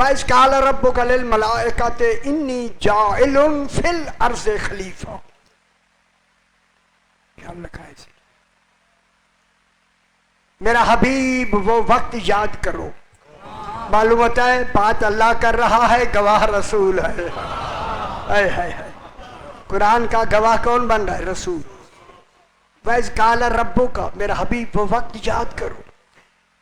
وَإِذْ قَالَ رَبُّكَ لِلْمَلَائِكَةِ إِنِّي جَاعِلٌ فِي الْأَرْضِ خلیفہ. خیال رکھا ہے اسے. میرا حبیب وہ وقت یاد کرو. معلوم ہوتا ہے بات اللہ کر رہا ہے، گواہ رسول ہے. قرآن کا گواہ کون بن رہا ہے؟ رسول. وَإِذْ قَالَ رَبُّكَ، میرا حبیب وہ وقت یاد کرو.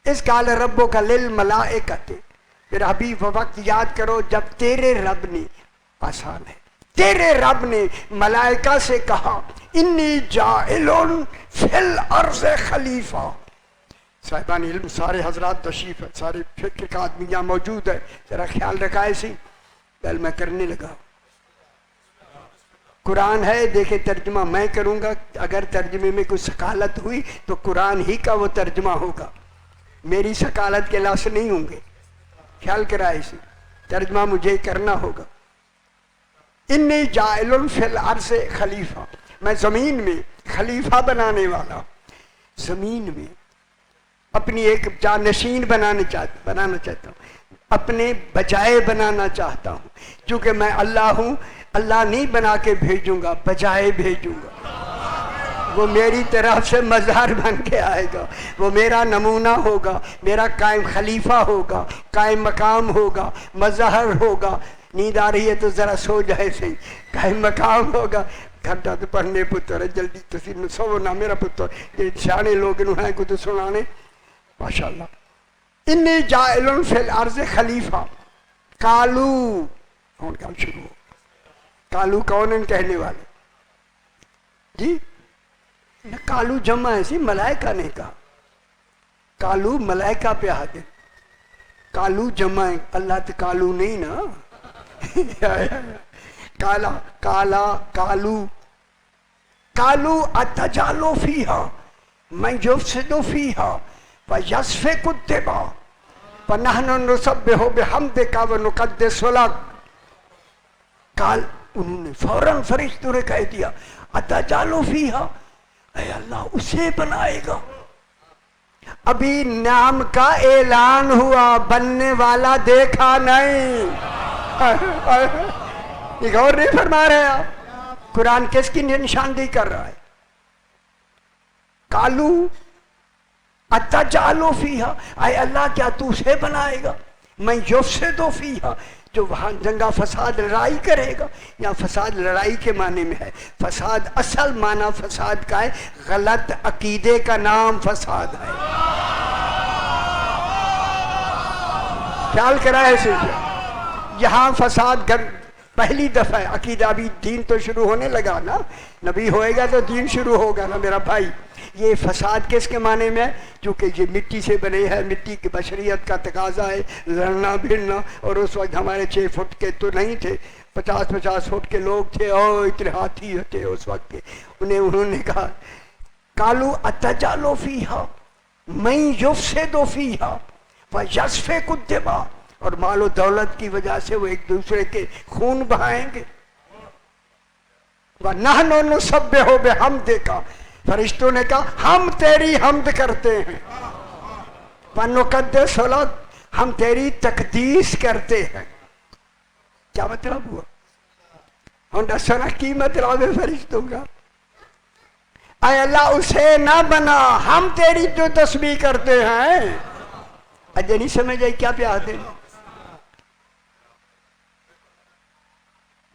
اِذْ قَالَ رَبُّكَ لِلْمَلَائِكَةِ، میرا حبیب وہ وقت یاد کرو جب تیرے رب نے، آسان ہے، تیرے رب نے ملائکہ سے کہا انی جاعل فی الارض خلیفہ. صاحبان علم سارے حضرات تشریف ہے، سارے فکر کا آدمی یہاں موجود ہے، ذرا خیال رکھا ایسی. پہلے میں کرنے لگا. قرآن ہے، دیکھیں ترجمہ میں کروں گا. اگر ترجمے میں کوئی ثقالت ہوئی تو قرآن ہی کا وہ ترجمہ ہوگا، میری ثقالت کے لفظ نہیں ہوں گے. خیال کرا ایسی، ترجمہ مجھے کرنا ہوگا. انی جاعل فی الارض خلیفہ، میں زمین میں خلیفہ بنانے والا، زمین میں اپنی ایک جانشین بنانا چاہتا ہوں، اپنے بجائے بنانا چاہتا ہوں. چونکہ میں اللہ ہوں، اللہ نہیں بنا کے بھیجوں گا، بجائے بھیجوں گا. وہ میری طرف سے مظہر بن کے آئے گا، وہ میرا نمونہ ہوگا، میرا قائم خلیفہ ہوگا، قائم مقام ہوگا، مظہر ہوگا. نیند آ رہی ہے تو ذرا سو جائے صحیح. قائم مقام ہوگا. گھنٹہ تو پڑھنے پتر ہے، جلدی تو سو نہ میرا پتر. یہ سیانے لوگ ہیں کو تو سنانے ماشاءاللہ. انی جاعل فی الارض خلیفہ. کالو کون کام شروع ہو؟ کالو کون ان کہنے والے؟ جی کالو جمع ہے سی، ملائکہ نے کہا. کالو ملائکہ پہ حاضر، کالو جمع ہے، اللہ تو کالو نہیں نا. کالا کالا کالو. کالو اتجالو فیہا من یفسد فیہا ویسفک الدماء ونحن نسبح بحمدک ونقدس لک. کال انہوں نے فوراً فرشتوں نے کہہ دیا اتجالو فیہا، اے اللہ اسے بنائے گا. ابھی نام کا اعلان ہوا، بننے والا دیکھا نہیں. یہ غور نہیں فرما رہے آپ؟ قرآن کس کی نشاندہی کر رہا ہے؟ کالو اتجالو فیہا، اے اللہ کیا تو اسے بنائے گا؟ میں یفسد فیہا، جو وہاں دنگا فساد لڑائی کرے گا. یا فساد لڑائی کے معنی میں ہے. فساد اصل معنی فساد کا ہے، غلط عقیدے کا نام فساد ہے. خیال کرا ہے یہاں فساد پہلی دفعہ عقیدہ. ابھی دین تو شروع ہونے لگا نا، نبی ہوئے گا تو دین شروع ہوگا نا میرا بھائی. یہ فساد کس کے معنی میں ہے؟ کیونکہ یہ مٹی سے بنے ہیں، مٹی کی بشریت کا تقاضا ہے لڑنا بھیڑنا. اور اس وقت ہمارے 6 فٹ کے تو نہیں تھے، 50 فٹ کے لوگ تھے، اور اتنے ہاتھی تھے اس وقت کے. انہوں نے کہا کالو اتجالو فیہا من یفسد فیہا ویسفک الدماء، اور مال و دولت کی وجہ سے وہ ایک دوسرے کے خون بہائیں گے. وَنَحْنُ نُسَبِّحُ بِحَمْدِكَ، فرشتوں نے کہا ہم تیری حمد کرتے ہیں. وَنُقَدِّسُ لَكَ، ہم تیری تقدیس کرتے ہیں. کیا مطلب ہوا؟ ہم دسنا کی مطلب ہے فرشتوں کا؟ اے اللہ اسے نہ بنا، ہم تیری جو تسبیح کرتے ہیں. اجے نہیں سمجھ آئی کیا پیار ہیں؟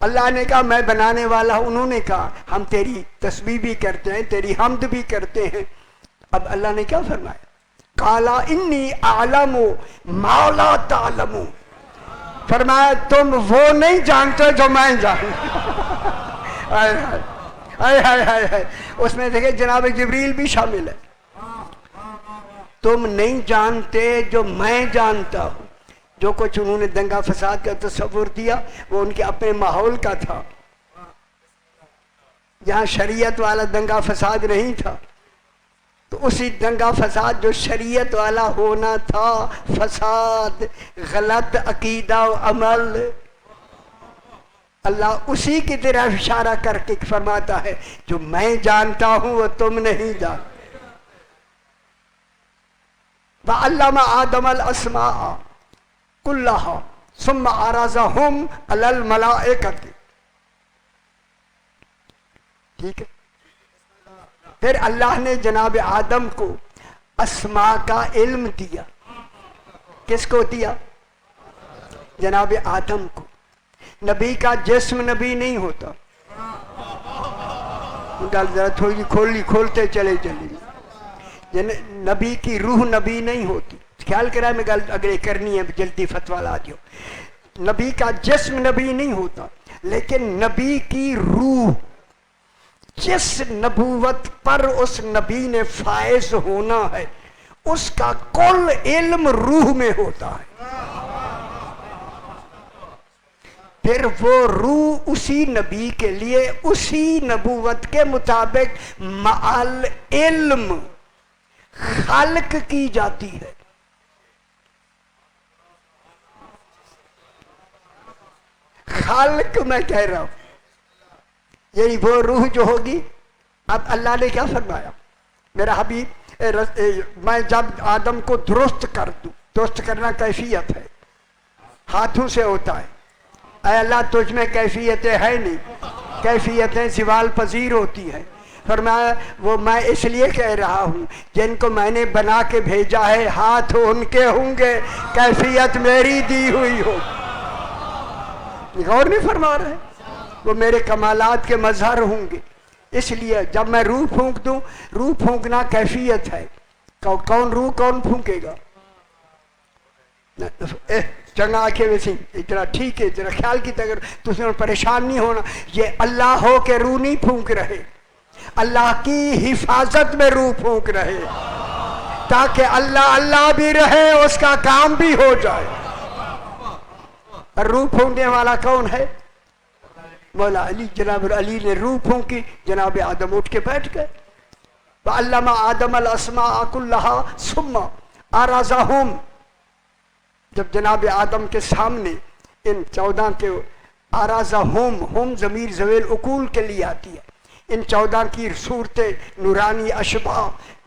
اللہ نے کہا میں بنانے والا ہوں، انہوں نے کہا ہم تیری تسبیح بھی کرتے ہیں، تیری حمد بھی کرتے ہیں. اب اللہ نے کیا فرمایا؟ قالا انی اعلم ما لا تعلمون، فرمایا تم وہ نہیں جانتے جو میں جانتا. اس میں دیکھیں جناب جبریل بھی شامل ہے. تم نہیں جانتے جو میں جانتا ہوں. جو کچھ انہوں نے دنگا فساد کا تصور دیا وہ ان کے اپنے ماحول کا تھا. جہاں شریعت والا دنگا فساد نہیں تھا، تو اسی دنگا فساد جو شریعت والا ہونا تھا، فساد غلط عقیدہ و عمل، اللہ اسی کی طرف اشارہ کر کے فرماتا ہے جو میں جانتا ہوں وہ تم نہیں جانتے. وَعَلَّمَ آدَمَ الْأَسْمَاءَ كُلَّهَا، ثم عرضهم علی الملائکۃ. ٹھیک ہے. پھر اللہ نے جناب آدم کو اسماء کا علم دیا. کس کو دیا؟ جناب آدم کو. نبی کا جسم نبی نہیں ہوتا. گل ذرا تھوڑی کھولتے چلے نبی کی روح نبی نہیں ہوتی. خیال کرا میں گل اگر کرنی ہے جلدی فتویٰ لا دیو. نبی کا جسم نبی نہیں ہوتا لیکن نبی کی روح، جس نبوت پر اس نبی نے فائز ہونا ہے اس کا کل علم روح میں ہوتا ہے. پھر وہ روح اسی نبی کے لیے اسی نبوت کے مطابق مع علم خلق کی جاتی ہے. خالق میں کہہ رہا ہوں یہی وہ روح جو ہوگی. اب اللہ نے کیا فرمایا میرا حبیب، میں جب آدم کو درست کر دوں، درست کرنا کیفیت ہے، ہاتھوں سے ہوتا ہے. اے اللہ تجھ میں کیفیتیں ہے نہیں، کیفیتیں زوال پذیر ہوتی ہیں. فرمایا وہ میں اس لیے کہہ رہا ہوں جن کو میں نے بنا کے بھیجا ہے ہاتھ ان کے ہوں گے، کیفیت میری دی ہوئی ہو. غور نہیں فرما رہے؟ وہ میرے کمالات کے مظہر ہوں گے. اس لیے جب میں روح پھونک دوں، روح پھونکنا کیفیت ہے. کون روح کون پھونکے گا؟ چنگا کے ویسے اتنا ٹھیک ہے، ذرا خیال کی تگر تم پریشان نہیں ہونا. یہ اللہ ہو کے روح نہیں پھونک رہے، اللہ کی حفاظت میں روح پھونک رہے تاکہ اللہ اللہ بھی رہے، اس کا کام بھی ہو جائے. اور روح پھونکنے والا کون ہے؟ مولا علی. جناب علی نے روح پھونکی، جناب آدم اٹھ کے بیٹھ گئے. وعلم آدم الاسماء كلها ثم عرضهم. جب جناب آدم کے سامنے ان 14 کے عرضهم ضمیر ذوی العقول کے لیے آتی ہے. ان 14 کی صورتیں نورانی اشباح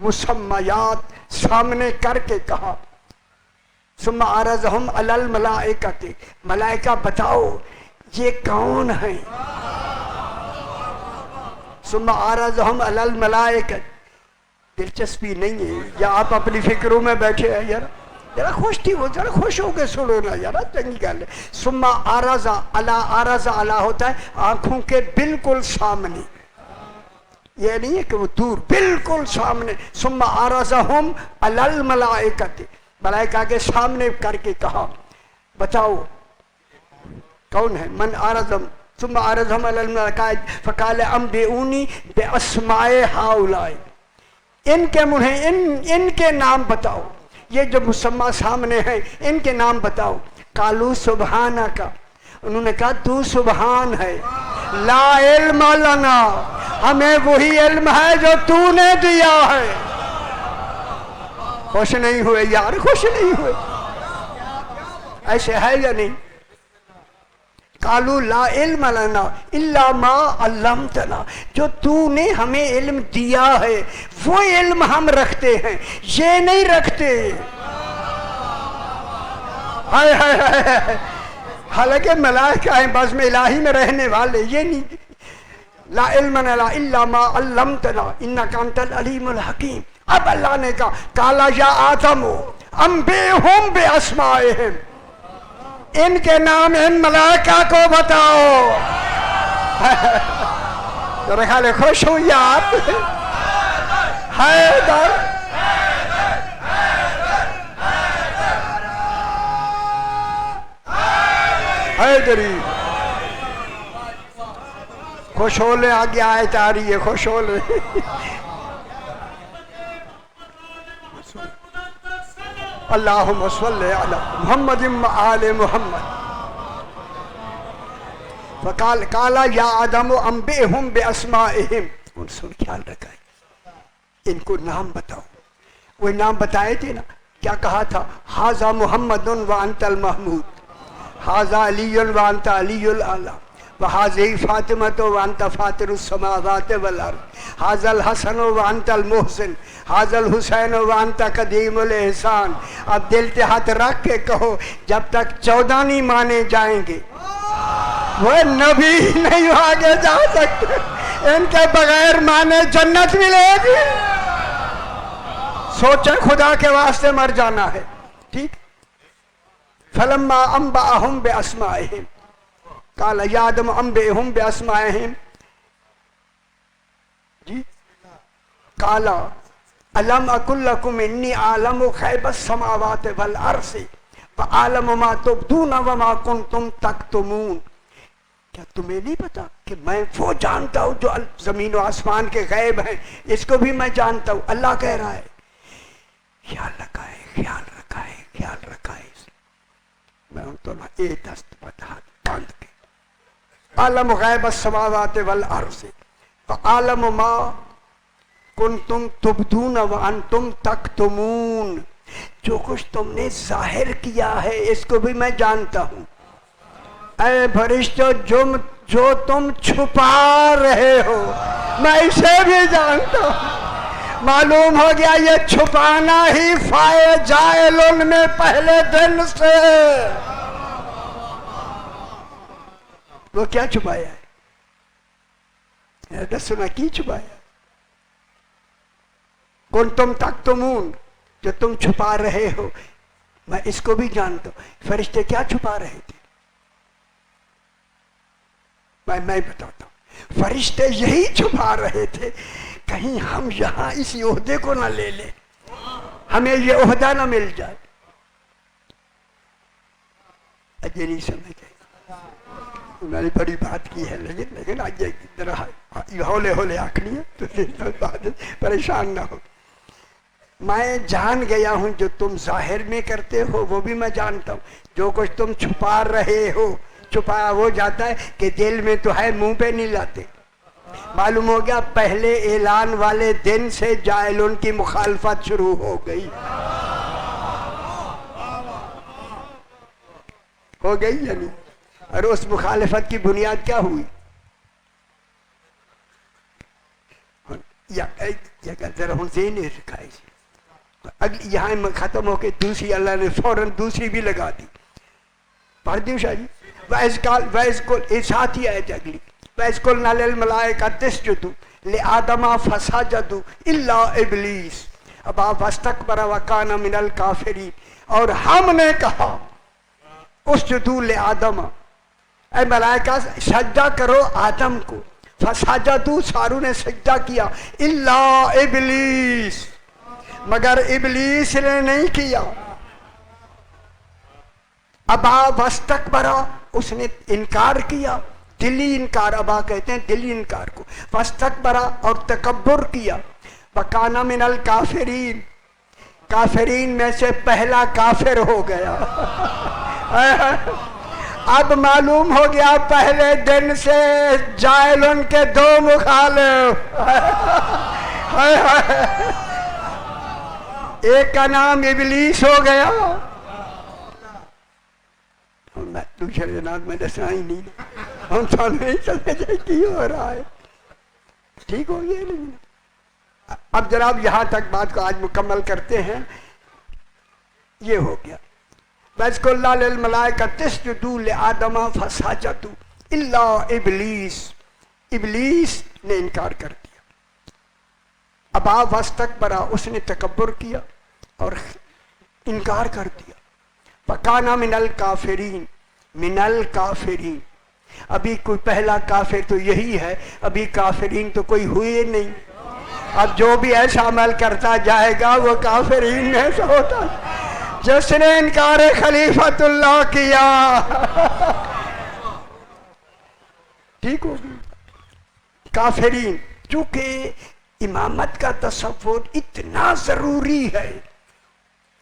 مسمیات سامنے کر کے کہا ثم عرضهم علی الملائکۃ. ملائکہ بتاؤ یہ کون ہیں؟ ثم عرضهم علی الملائکۃ. دلچسپی نہیں ہے یا آپ اپنی فکروں میں بیٹھے ہیں؟ یار ذرا خوش تھی وہ، ذرا خوش ہو کے سنو نا یار، چنگی گل ہے. ثم عرض علی ہوتا ہے آنکھوں کے بالکل سامنے، یہ نہیں ہے کہ وہ دور، بالکل سامنے. ثم عرضهم علی الملائکۃ. ملائکہ کے سامنے کر کے کہا بتاؤ کون ہے؟ من عرضهم ثم عرضهم علی الملائکۃ فقال انبئونی باسماء ہؤلاء. ان کے منہ ان کے نام بتاؤ، یہ جو مسمى سامنے ہیں ان کے نام بتاؤ. قالوا سبحانک. انہوں نے کہا تو سبحان ہے. لا علم لنا. ہمیں وہی علم ہے جو تو نے دیا ہے. خوش نہیں ہوئے یار؟ خوش نہیں ہوئے؟ ایسے ہے یا نہیں؟ قالوا لا علم لنا الا ما علمتنا. جو تو نے ہمیں علم دیا ہے وہ علم ہم رکھتے ہیں، یہ نہیں رکھتے. ہائے ہائے ہائے. حالانکہ ملائکہ ہیں بزم الہی میں رہنے والے، یہ نہیں. لا علم لنا الا ما علمتنا انک انت العلیم الحکیم. اب اللہ نے کہا قال یا آدم انبئہم باسمائہم. ان کے نام ان ملائکہ کو بتاؤ. میرے خیال ہے خوش ہوں یار. حیدر حیدری. خوش ہو لے، آگے آیت آ رہی ہے، خوش ہو لے. اللہم صلی علی محمد آل محمد. فقال قال یا آدم انبئہم باسمائہم. ان سن خیال رکھا ہے، ان کو نام بتاؤ. وہ نام بتائے تھے نا، کیا کہا تھا؟ ھذا محمد وانت المحمود، ھذا علی وانت علی الاعلی، وہذی فاطمۃ وانت فاطر السماوات والارض ھذا الحسن وانت المحسن ھذا الحسین وانت قدیم الاحسان. اب دل پہ ہاتھ رکھ کے کہو جب تک 14 نہیں مانے جائیں گے وہ نبی نہیں آگے جا سکتے. ان کے بغیر مانے جنت ملے گی. سوچے خدا کے واسطے مر جانا ہے. ٹھیک. فلما انبأهم باسمائهم قال یا آدم انبئهم باسمائهم جی قال الم اقل لكم انی اعلم غیب السماوات والارض واعلم ما تبدون وما کنتم تکتمون. کیا تمہیں نہیں پتا کہ میں وہ جانتا ہوں جو زمین و آسمان کے غیب ہیں, اس کو بھی میں جانتا ہوں. اللہ کہہ رہا ہے خیال رکھا ہے, خیال رکھا ہے, خیال رکھا ہے. میں ان تو ایک دست پتا باندھ کے عالم غیب السماوات والارض وعالم ما کنتم تبدون وانتم تکتمون. جو کچھ تم نے ظاہر کیا ہے اس کو بھی میں جانتا ہوں. اے فرشتوں جو تم چھپا رہے ہو میں اسے بھی جانتا ہوں. معلوم ہو گیا یہ چھپانا ہی فائے جائلن میں پہلے دن سے. وہ کیا چھپایا ہے؟ سنا کی چھپایا؟ کنتم تکتمون, جو تم چھپا رہے ہو میں اس کو بھی جانتا ہوں. فرشتے کیا چھپا رہے تھے میں بتاتا ہوں. فرشتے یہی چھپا رہے تھے کہیں ہم یہاں اس عہدے کو نہ لے لیں, ہمیں یہ عہدہ نہ مل جائے. اجے نہیں سمجھ گئے. انہوں نے بڑی بات کی ہے لیکن آج ہولے ہولے آخری ہے تو پریشان نہ ہو. میں جان گیا ہوں جو تم ظاہر میں کرتے ہو وہ بھی میں جانتا ہوں. جو کچھ تم چھپا رہے ہو چھپایا وہ جاتا ہے کہ دل میں تو ہے, منہ پہ نہیں لاتے. معلوم ہو گیا پہلے اعلان والے دن سے جاہلوں کی مخالفت شروع ہو گئی. ہو گئی یا نہیں؟ اور اس مخالفت کی بنیاد کیا ہوئی؟ ذرا ہم ذہن رکھا ہے. اگلی یہاں ختم ہو کے دوسری اللہ نے فوراً دوسری بھی لگا دی. پڑھ دوں شاہ جی. وَإِذْ قُلْ ساتھ ہی آیت اگلی. وَإِذْ قُلْنَا لِلْمَلَائِكَةِ اسْجُدُوا لِآدَمَ فَسَجَدُوا إِلَّا إِبْلِيسَ أَبَىٰ وَاسْتَكْبَرَ وَكَانَ مِنَ الْكَافِرِينَ. اور ہم نے کہا اسجدوا لآدم, اے ملائکہ سجدہ کرو آدم کو. فسجدوا, ساروں نے سجدہ کیا. الا ابلیس, مگر ابلیس نے نہیں کیا. ابا واستکبر, اس نے انکار کیا, دلی انکار. ابا کہتے ہیں دلی انکار کو. واستکبر, اور تکبر کیا. وکانا من الکافرین, کافرین میں سے پہلا کافر ہو گیا. اب معلوم ہو گیا پہلے دن سے جاہلوں کے دو مخالف. ایک کا نام ابلیس ہو گیا. دوسرے نام میں دسنا ہی نہیں, ہم تو نہیں چلے جائے کی ہو رہا ہے. ٹھیک ہو گیا نہیں؟ اب جناب یہاں تک بات کو آج مکمل کرتے ہیں. یہ ہو گیا. وَإِذْ قُلْنَا لِلْمَلَائِكَةِ اسْجُدُوا لِآدَمَ فَسَجَدُوا إِلَّا إِبْلِيسَ, ابلیس نے انکار کر دیا. ابا واستکبر, اس نے تکبر کیا اور انکار کر دیا. وَكَانَ مِنَ الْكَافِرِينَ, مِنَ الْكَافِرِينَ. ابھی کوئی پہلا کافر تو یہی ہے, ابھی کافرین تو کوئی ہوئے نہیں. اب جو بھی ایسا عمل کرتا جائے گا وہ کافرین میں سے ہوتا ہے. جس نے انکار خلیفت اللہ کیا ٹھیک ہوگی. کافرین, چونکہ امامت کا تصور اتنا ضروری ہے,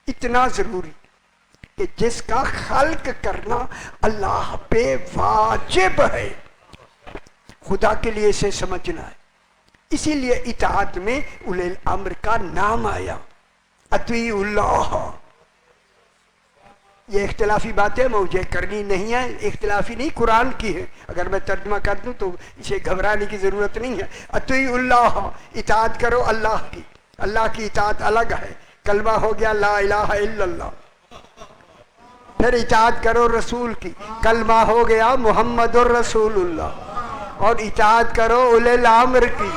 اتنا ضروری کہ جس کا خلق کرنا اللہ پہ واجب ہے, خدا کے لیے اسے سمجھنا ہے. اسی لیے اطاعت میں اولی الامر کا نام آیا. اطیعوا اللہ یہ اختلافی باتیں مجھے کرنی نہیں ہے، اختلافی نہیں، قرآن کی ہے. اگر میں ترجمہ کر دوں تو اسے گھبرانے کی ضرورت نہیں ہے. اطیعوا اللہ، اطاعت کرو اللہ کی. اللہ کی اطاعت الگ ہے. کلمہ ہو گیا لا الہ الا اللہ. پھر اطاعت کرو رسول کی. کلمہ ہو گیا محمد الرسول اللہ. اور اطاعت کرو اولی الامر کی.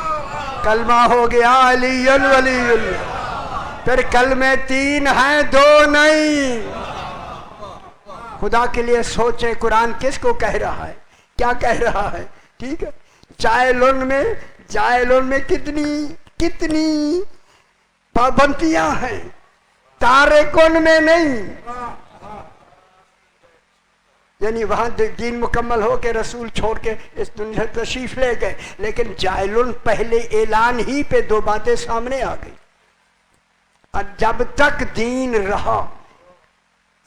کلمہ ہو گیا علی ولی اللہ. پھر کلمے 3 ہیں، 2 نہیں. خدا کے لیے سوچیں قرآن کس کو کہہ رہا ہے، کیا کہہ رہا ہے. ٹھیک ہے. جائلن میں کتنی پابندیاں ہیں، تارکن میں نہیں. یعنی وہاں دین مکمل ہو کے رسول چھوڑ کے اس دنیا سے تشریف لے گئے، لیکن جائلن پہلے اعلان ہی پہ 2 باتیں سامنے آ گئی. اور جب تک دین رہا،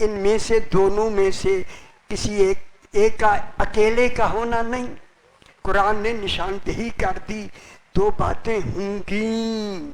ان میں سے دونوں میں سے کسی ایک کا اکیلے کا ہونا نہیں. قرآن نے نشاندہی کر دی 2 باتیں ہوں گی.